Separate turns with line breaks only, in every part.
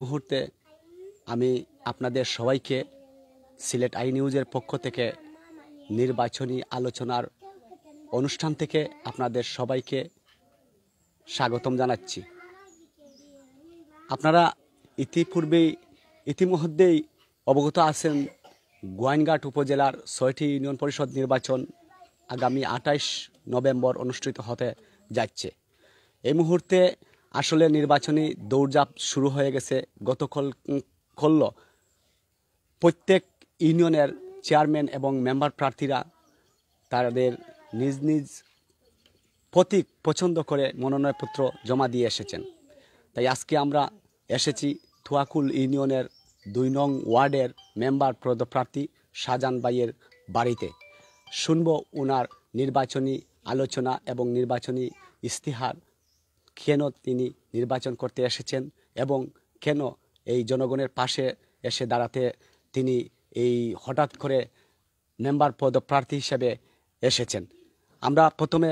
মুহূর্তে আমি আপনাদের সবাইকে সিলেট আই নিউজের পক্ষ থেকে নির্বাচনী আলোচনার অনুষ্ঠান থেকে আপনাদের সবাইকে স্বাগতম জানাচ্ছি। আপনারা ইতিমধ্যেই অবগত আছেন গোয়াইনঘাট উপজেলার 6টি ইউনিয়ন পরিষদ নির্বাচন আগামী 28 নভেম্বর অনুষ্ঠিত হতে যাচ্ছে। এই মুহূর্তে আসলে নির্বাচনী দৌড়ঝাঁপ শুরু হয়ে গেছে। গতকাল প্রত্যেক ইউনিয়নের চেয়ারম্যান এবং মেম্বার প্রার্থীরা তাদের নিজ নিজ প্রতীক পছন্দ করে মনোনয়নপত্র জমা দিয়ে এসেছেন। তাই আজকে আমরা এসেছি থুয়াকুল ইউনিয়নের 2 নং ওয়ার্ডের মেম্বার পদপ্রার্থী শাহজাহান ভাইয়ের বাড়িতে। শুনব ওনার নির্বাচনী আলোচনা এবং নির্বাচনী ইস্তিহার, কেন তিনি নির্বাচন করতে এসেছেন এবং কেন এই জনগণের পাশে এসে দাঁড়াতে তিনি এই হঠাৎ করে মেম্বার পদপ্রার্থী হিসেবে এসেছেন। আমরা প্রথমে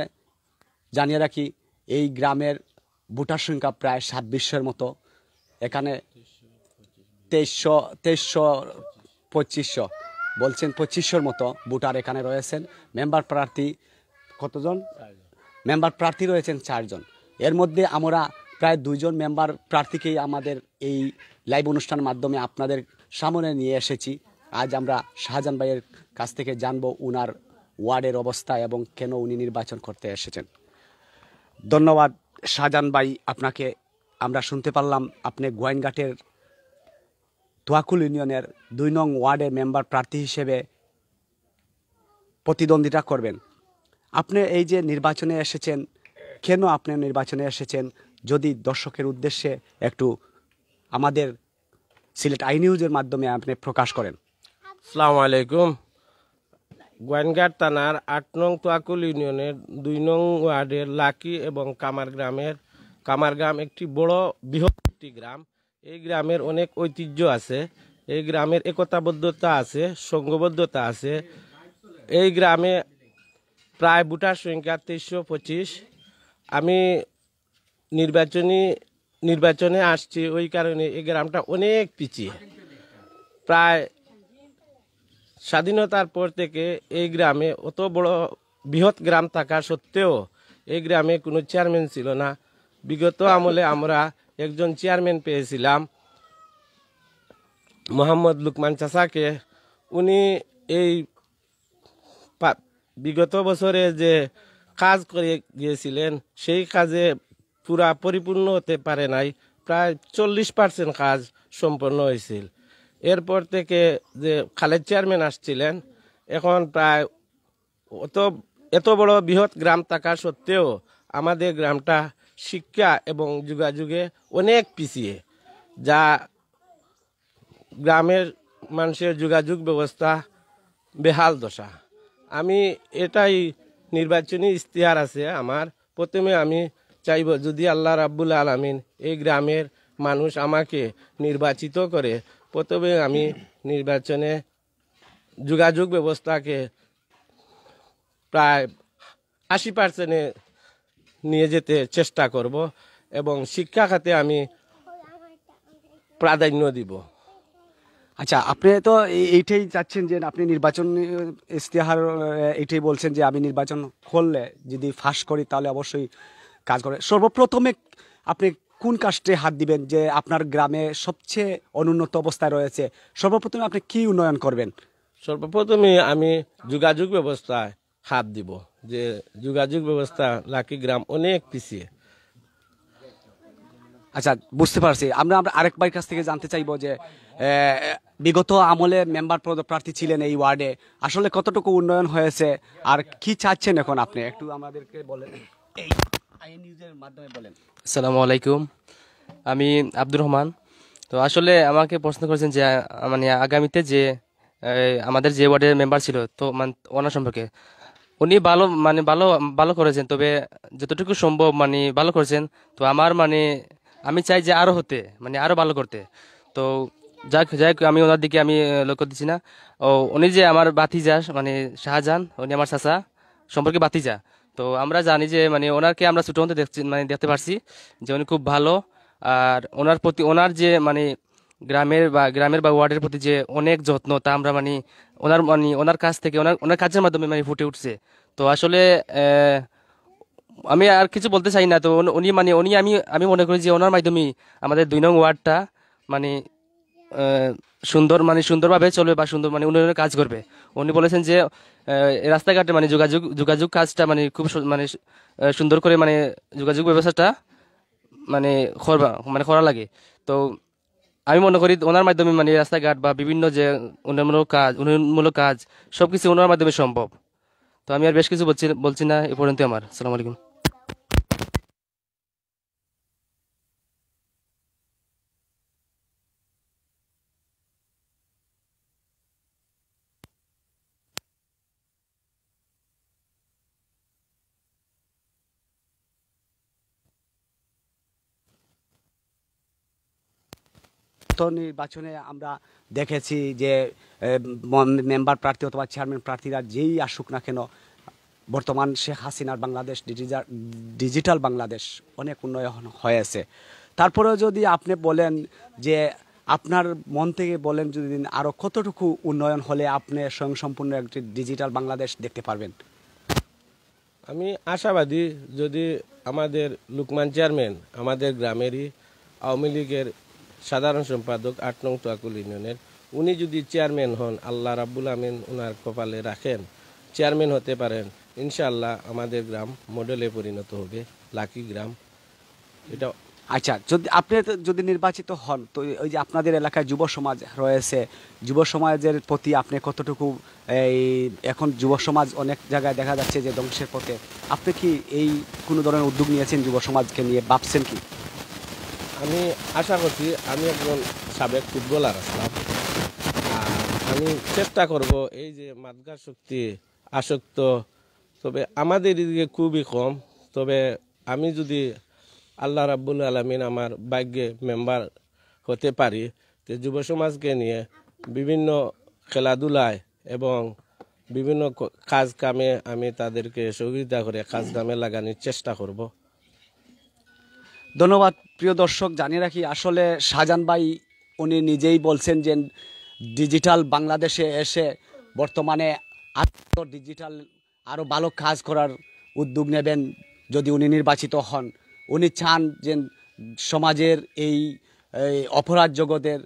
জানিয়ে রাখি, এই গ্রামের ভোটার সংখ্যা প্রায় 2700-এর মতো। এখানে 2300 বলছেন 2500-এর মতো ভোটার এখানে রয়েছেন। মেম্বার প্রার্থী কতজন? মেম্বার প্রার্থী রয়েছেন 4 জন। এর মধ্যে আমরা প্রায় 2 জন মেম্বার প্রার্থীকেই আমাদের এই লাইভ অনুষ্ঠানের মাধ্যমে আপনাদের সামনে নিয়ে এসেছি। আজ আমরা শাহজাহান ভাইয়ের কাছ থেকে জানবো উনার ওয়ার্ডের অবস্থা এবং কেন উনি নির্বাচন করতে এসেছেন। ধন্যবাদ শাহজাহান ভাই, আপনাকে আমরা শুনতে পারলাম আপনি গোয়াইনঘাটের থুয়াকুল ইউনিয়নের 2 নং ওয়ার্ডের মেম্বার প্রার্থী হিসেবে প্রতিদ্বন্দ্বিতা করবেন। আপনি এই যে নির্বাচনে এসেছেন, কেন আপনি নির্বাচনে এসেছেন যদি দর্শকের উদ্দেশ্যে একটু আমাদের সিলেট আই নিউজের মাধ্যমে আপনি প্রকাশ করেন।
আসসালামু আলাইকুম। গোয়াইনঘাট থানার 8 নং থুয়াকুল ইউনিয়নের 2 নং ওয়ার্ডের লাকি এবং কামার গ্রাম একটি বড় বৃহৎ একটি গ্রাম। এই গ্রামের অনেক ঐতিহ্য আছে, এই গ্রামের একতাবদ্ধতা আছে, সংঘবদ্ধতা আছে। এই গ্রামে প্রায় ভোটার সংখ্যা 2325। আমি নির্বাচনে আসছি ওই কারণে এই গ্রামটা অনেক পিছিয়ে। প্রায় স্বাধীনতার পর থেকে এই গ্রামে অত বড় বৃহৎ গ্রাম থাকা সত্ত্বেও এই গ্রামে কোনো চেয়ারম্যান ছিল না। বিগত আমলে আমরা একজন চেয়ারম্যান পেয়েছিলাম, মোহাম্মদ লুকমান চাচাকে। উনি এই বিগত বছরে যে কাজ করে গিয়েছিলেন সেই কাজে পুরা পরিপূর্ণ হতে পারে নাই, প্রায় 40% কাজ সম্পন্ন হয়েছিল। এরপর থেকে যে খালেদ চেয়ারম্যান আসছিলেন, এখন প্রায় এত বড় বৃহৎ গ্রাম থাকা সত্ত্বেও আমাদের গ্রামটা শিক্ষা এবং যোগাযোগে অনেক পিছিয়ে, যা গ্রামের মানুষের যোগাযোগ ব্যবস্থা বেহাল দশা। আমি এটাই নির্বাচনী ইশতেহার আছে আমার। প্রথমে আমি চাইব যদি আল্লাহ রাব্বুল আলামিন এই গ্রামের মানুষ আমাকে নির্বাচিত করে, প্রথমে আমি নির্বাচনে যোগাযোগ ব্যবস্থাকে প্রায় 80% নিয়ে যেতে চেষ্টা করব এবং শিক্ষা খাতে আমি প্রাধান্য দিব।
আচ্ছা, আপনি তো এইটাই চাচ্ছেন যে আপনি নির্বাচন ইশতেহার এইটাই বলছেন যে আমি নির্বাচন করলে যদি ফাঁস করি তাহলে অবশ্যই কাজ করে। সর্বপ্রথমে আপনি কোন কাজটে হাত দিবেন যে আপনার গ্রামে সবচেয়ে অনুন্নত অবস্থায় রয়েছে? সর্বপ্রথমে আপনি কি উন্নয়ন করবেন?
সর্বপ্রথমে আমি যোগাযোগ ব্যবস্থায় হাত দিব, যে যোগাযোগ ব্যবস্থা লাকি গ্রাম অনেক পিছিয়ে।
আচ্ছা, বুঝতে পারছি। আমরা আরেক ভাইয়ের কাছ থেকে জানতে চাইবো যে বিগত আমলে মেম্বার পদপ্রার্থী ছিলেন এই ওয়ার্ডে, আসলে কতটুকু উন্নয়ন হয়েছে আর কি চাচ্ছেন এখন আপনি একটু আমাদেরকে বলেন, এই আই নিউজের মাধ্যমে বলেন।
আসসালামু আলাইকুম, আমি আব্দুর রহমান। তো আসলে আমাকে প্রশ্ন করেছেন যে মানে আগামীতে যে আমাদের যে ওয়ার্ডের মেম্বার ছিল তো মানে ওনার সম্পর্কে। উনি ভালো করেছেন, তবে যতটুকু সম্ভব মানে ভালো করেছেন। তো আমার আমি চাই যে আরো ভালো করতে। তো যাক আমি ওনার দিকে আমি লক্ষ্য দিচ্ছি না। ও উনি যে আমার ভাতিজা শাহজাহান, উনি আমার চাচা সম্পর্কে ভাতিজা। তো আমরা জানি যে ওনাকে আমরা ছোট হতে দেখতে পারছি যে উনি খুব ভালো আর ওনার প্রতি ওনার যে মানে গ্রামের বা ওয়ার্ডের প্রতি যে অনেক যত্ন, তা আমরা ওনার কাছ থেকে ওনার কাজের মাধ্যমে মানে ফুটে উঠছে। তো আসলে আমি আর কিছু বলতে চাই না। তো উনি আমি মনে করি যে ওনার মাধ্যমেই আমাদের 2 নং ওয়ার্ডটা মানে সুন্দরভাবে চলবে বা সুন্দর মানে উন্নয়নের কাজ করবে। উনি বলেছেন যে এই রাস্তাঘাটে মানে যোগাযোগ কাজটা মানে খুব সুন্দর করে মানে যোগাযোগ ব্যবস্থাটা মানে করা লাগে। তো আমি মনে করি ওনার মাধ্যমে মানে রাস্তাঘাট বা বিভিন্ন যে উন্নয়নমূলক কাজ সবকিছু ওনার মাধ্যমে সম্ভব। তো আমি আর বেশ কিছু বলছি না, এ পর্যন্ত আমার। আসসালামু আলাইকুম।
তো নির্বাচনে আমরা দেখেছি যে মেম্বার প্রার্থী অথবা চেয়ারম্যান প্রার্থীরা যেই আসুক না কেন, বর্তমান শেখ হাসিনার বাংলাদেশ ডিজিটাল বাংলাদেশ অনেক উন্নয়ন হয়েছে। তারপরেও যদি আপনি বলেন যে আপনার মন থেকে বলেন, যদি আরও কতটুকু উন্নয়ন হলে আপনি স্বয়ংসম্পূর্ণ একটি ডিজিটাল বাংলাদেশ দেখতে পারবেন?
আমি আশাবাদী, যদি আমাদের লুকমান চেয়ারম্যান আমাদের গ্রামেরই আওয়ামী লীগের সাধারণ সম্পাদক 8 নং তোয়াকুল ইউনিয়নের, উনি যদি চেয়ারম্যান হন, আল্লাহ রাব্বুল আমিন ওনার কপালে রাখেন, চেয়ারম্যান হতে পারেন, ইনশাআল্লাহ আমাদের গ্রাম মডেলে পরিণত হবে, লাকি গ্রাম। এটা
আচ্ছা, যদি নির্বাচিত হন, তো ওই যে আপনাদের এলাকায় যুব সমাজ রয়েছে, যুব সমাজের প্রতি আপনি কতটুকু এই এখন যুব সমাজ অনেক জায়গায় দেখা যাচ্ছে যে ধ্বংসের পথে, আপনি কি এই কোনো ধরনের উদ্যোগ নিয়েছেন যুব সমাজকে নিয়ে, ভাবছেন কি?
আমি আশা করছি, আমি একজন সাবেক ফুটবলার আসলাম, আর আমি চেষ্টা করব এই যে মাদকা শক্তি আসক্ত, তবে আমাদের এদিকে খুবই কম, তবে আমি যদি আল্লাহ রাব্বুল আলামিন আমার ভাগ্যে মেম্বার হতে পারি, তো যুব সমাজকে নিয়ে বিভিন্ন খেলাধুলায় এবং বিভিন্ন কাজ কামে আমি তাদেরকে সহযোগিতা করে কাজ কামে লাগানোর চেষ্টা করব।
ধন্যবাদ। প্রিয় দর্শক, জানিয়ে রাখি আসলে শাহজাহান ভাই উনি নিজেই বলছেন যে ডিজিটাল বাংলাদেশে এসে বর্তমানে ডিজিটাল আরও ভালো কাজ করার উদ্যোগ নেবেন যদি উনি নির্বাচিত হন। উনি চান যে সমাজের এই অপরাধ জগতের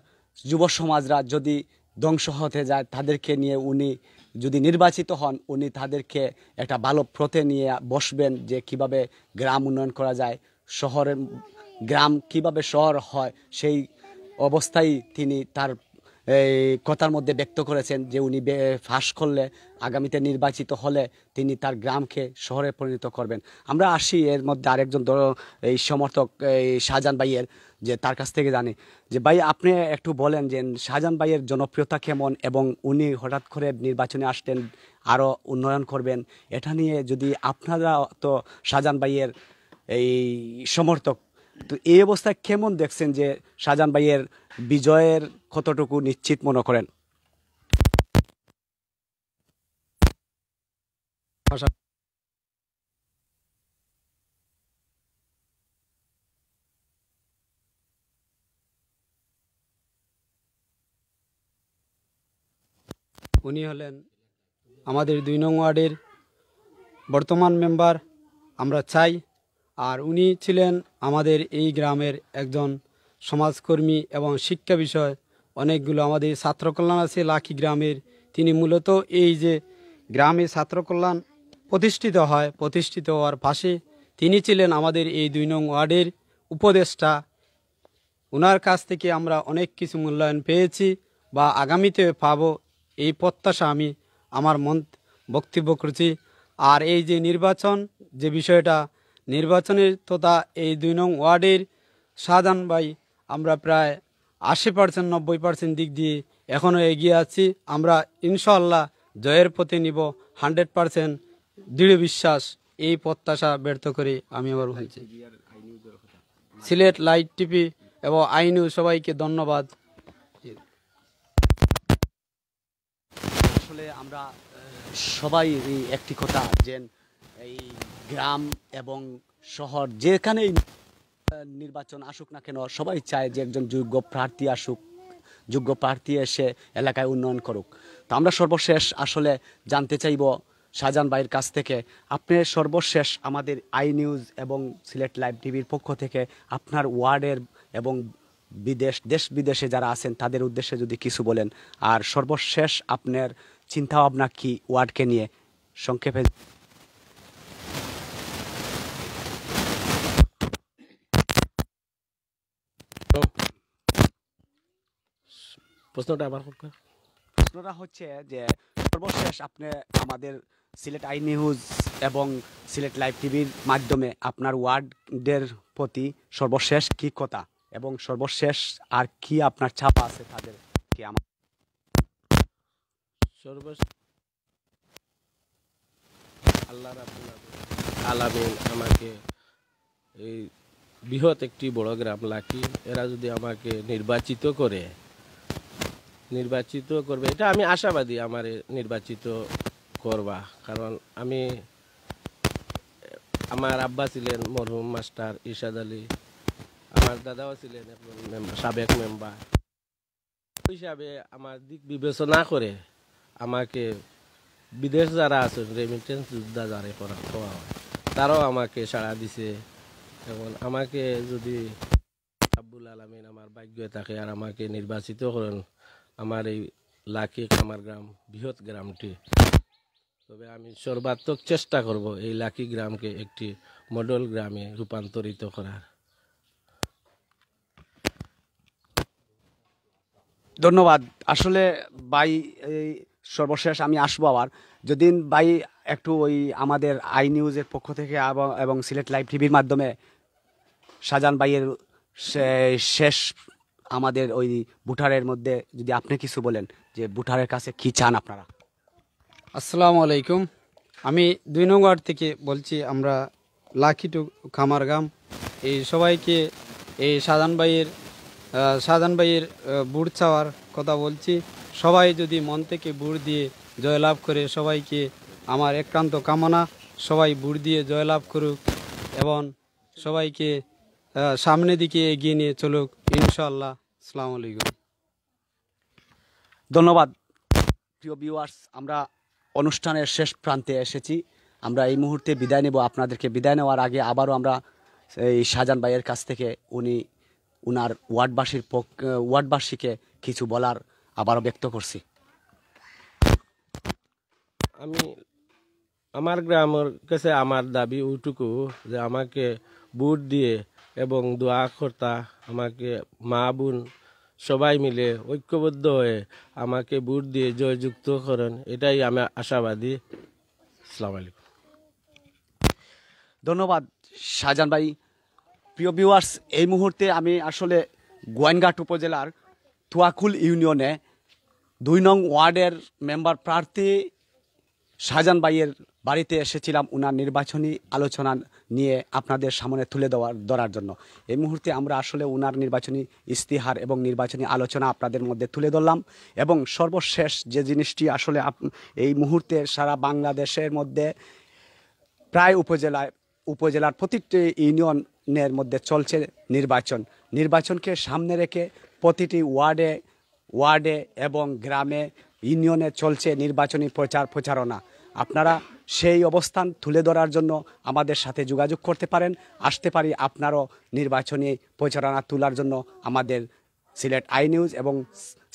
যুব সমাজরা যদি ধ্বংস হতে যায়, তাদেরকে নিয়ে উনি যদি নির্বাচিত হন, উনি তাদেরকে একটা ভালো পথে নিয়ে বসবেন যে কিভাবে গ্রাম উন্নয়ন করা যায়, শহরের গ্রাম কিভাবে শহর হয়, সেই অবস্থায় তিনি তার এই কথার মধ্যে ব্যক্ত করেছেন যে উনি ফাঁস করলে, আগামীতে নির্বাচিত হলে তিনি তার গ্রামকে শহরে পরিণত করবেন। আমরা আসি এর মধ্যে আরেকজন এই সমর্থক এই শাহজাহান ভাইয়ের, যে তার কাছ থেকে জানি যে ভাই আপনি একটু বলেন যে শাহজাহান ভাইয়ের জনপ্রিয়তা কেমন এবং উনি হঠাৎ করে নির্বাচনে আসতেন আরও উন্নয়ন করবেন, এটা নিয়ে যদি আপনারা তো শাহজাহান ভাইয়ের এই সমর্থক, তো এই অবস্থায় কেমন দেখছেন যে শাহজাহান ভাইয়ের বিজয়ের কতটুকু নিশ্চিত মনে করেন?
উনি হলেন আমাদের 2 নং ওয়ার্ডের বর্তমান মেম্বার, আমরা চাই। আর উনি ছিলেন আমাদের এই গ্রামের একজন সমাজকর্মী এবং শিক্ষা বিষয় অনেকগুলো আমাদের ছাত্রকল্যাণ আছে লাকি গ্রামের। তিনি মূলত এই যে গ্রামে ছাত্রকল্যাণ প্রতিষ্ঠিত হওয়ার পাশে তিনি ছিলেন আমাদের এই 2 নং ওয়ার্ডের উপদেষ্টা। ওনার কাছ থেকে আমরা অনেক কিছু মূল্যায়ন পেয়েছি বা আগামীতে পাবো, এই প্রত্যাশা আমি আমার বক্তব্য করছি। আর এই যে নির্বাচন যে বিষয়টা, নির্বাচনের তথা এই 2 নং ওয়ার্ডের শাহজাহান ভাই আমরা প্রায় 80% 90% দিক দিয়ে এখনও এগিয়ে আছি। আমরা ইনশাআল্লাহ জয়ের পথে নিব 100%, দৃঢ় বিশ্বাস। এই প্রত্যাশা ব্যর্থ করে আমি আবার বলছি। সিলেট লাইট টিভি এবং আইনু সবাইকে ধন্যবাদ।
আসলে আমরা সবাই একটি কথা, যে এই গ্রাম এবং শহর যেখানেই নির্বাচন আসুক না কেন সবাই চায় যে একজন যোগ্য প্রার্থী আসুক, যোগ্য প্রার্থী এসে এলাকায় উন্নয়ন করুক। তো আমরা সর্বশেষ আসলে জানতে চাইব শাহজাহান ভাইয়ের কাছ থেকে, আপনি সর্বশেষ আমাদের আই নিউজ এবং সিলেট লাইভ টিভির পক্ষ থেকে আপনার ওয়ার্ডের এবং দেশ বিদেশে যারা আছেন তাদের উদ্দেশ্যে যদি কিছু বলেন, আর সর্বশেষ আপনার চিন্তাভাবনা কি ওয়ার্ডকে নিয়ে সংক্ষেপে।
প্রশ্নটা আবার
প্রশ্নটা হচ্ছে যে সর্বশেষ আপনি আমাদের সিলেট আই নিউজ এবং সিলেট লাইভ টিভির মাধ্যমে আপনার ওয়ার্ডের প্রতি সর্বশেষ কি কথা এবং সর্বশেষ আর কি আপনার চাপা আছে তাদের কি আমার
সর্বশেষ আল্লাহ রাব্বুল আলামিন আমাকে এই বৃহৎ একটি বড় গ্রাম লাকি, এরা যদি আমাকে নির্বাচিত করবে, এটা আমি আশাবাদী আমার নির্বাচিত করবা। কারণ আমার আব্বা ছিলেন মরহুম মাস্টার ইরশাদ আলী, আমার দাদাও ছিলেন সাবেক মেম্বার হিসাবে আমার দিক বিবেচনা করে আমাকে বিদেশ যারা আছে রেমিটেন্স যোদ্ধা যারা হওয়া হয় তারাও আমাকে সাড়া দিছে। এবং আমাকে যদি রাব্বুল আলামিন আমার ভাগ্য থাকে আর আমাকে নির্বাচিত করেন আমার এই লাকি খামার গ্রাম বৃহৎ গ্রামটি, তবে আমি সর্বাত্মক চেষ্টা করব এই লাকি গ্রামকে একটি মডেল গ্রামে রূপান্তরিত করার।
ধন্যবাদ। আসলে ভাই এই সর্বশেষ আমি আসবো আবার, যদি ভাই একটু ওই আমাদের আই নিউজের পক্ষ থেকে এবং সিলেট লাইভ টিভির মাধ্যমে শাহজাহান ভাইয়ের শেষ আমাদের ওই ভোটারের মধ্যে যদি আপনি কিছু বলেন যে ভোটারের কাছে কি চান আপনারা।
আসসালামু আলাইকুম, আমি 2 নং ওয়ার্ড থেকে বলছি। আমরা লাকি টু খামারগাম এই সবাইকে এই শাহজাহান ভাইয়ের ভোট চাওয়ার কথা বলছি। সবাই যদি মন থেকে ভোট দিয়ে জয়লাভ করে, সবাইকে আমার একান্ত কামনা সবাই ভোট দিয়ে জয়লাভ করুক এবং সবাইকে সামনের দিকে এগিয়ে নিয়ে চলুক ইনশাআল্লাহ। আসসালামু আলাইকুম।
ধন্যবাদ। প্রিয় ভিউয়ার্স, আমরা অনুষ্ঠানের শেষ প্রান্তে এসেছি। আমরা এই মুহূর্তে বিদায় নেব। আপনাদেরকে বিদায় নেওয়ার আগে আবারও আমরা এই শাহজাহান ভাইয়ের কাছ থেকে উনার ওয়ার্ডবাসীকে কিছু বলার আবারও ব্যক্ত করছি।
আমি আমার গ্রামের কাছে আমার দাবি ওইটুকু যে আমাকে ভোট দিয়ে এবং দোয়া কর্তা আমাকে মা বোন সবাই মিলে ঐক্যবদ্ধ হয়ে আমাকে ভোট দিয়ে জয়যুক্ত করেন, এটাই আমি আশাবাদী। আসসালামু আলাইকুম।
ধন্যবাদ শাহজাহান ভাই। প্রিয় ভিউয়ার্স, এই মুহূর্তে আমি আসলে গোয়াইনঘাট উপজেলার তুয়াকুল ইউনিয়নে 2 নং ওয়ার্ডের মেম্বার প্রার্থী শাহজাহান ভাইয়ের বাড়িতে এসেছিলাম উনার নির্বাচনী আলোচনা নিয়ে আপনাদের সামনে তুলে ধরার জন্য। এই মুহূর্তে আমরা আসলে উনার নির্বাচনী ইস্তিহার এবং নির্বাচনী আলোচনা আপনাদের মধ্যে তুলে ধরলাম। এবং সর্বশেষ যে জিনিসটি আসলে এই মুহূর্তে সারা বাংলাদেশের মধ্যে প্রায় উপজেলার প্রতিটি ইউনিয়নের মধ্যে চলছে নির্বাচনকে সামনে রেখে প্রতিটি ওয়ার্ডে এবং গ্রামে ইউনিয়নে চলছে নির্বাচনী প্রচারণা। আপনারা সেই অবস্থান তুলে ধরার জন্য আমাদের সাথে যোগাযোগ করতে পারেন। আসতে পারি আপনারও নির্বাচনী প্রচারণা তোলার জন্য। আমাদের সিলেট আই নিউজ এবং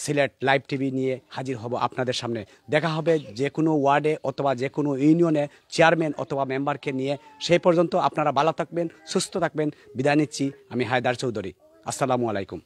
সিলেট লাইভ টিভি নিয়ে হাজির হব আপনাদের সামনে। দেখা হবে যে কোনো ওয়ার্ডে অথবা যে কোনো ইউনিয়নে চেয়ারম্যান অথবা মেম্বারকে নিয়ে। সেই পর্যন্ত আপনারা ভালো থাকবেন, সুস্থ থাকবেন। বিদায় নিচ্ছি। আমি হায়দার চৌধুরী। আসসালামু আলাইকুম।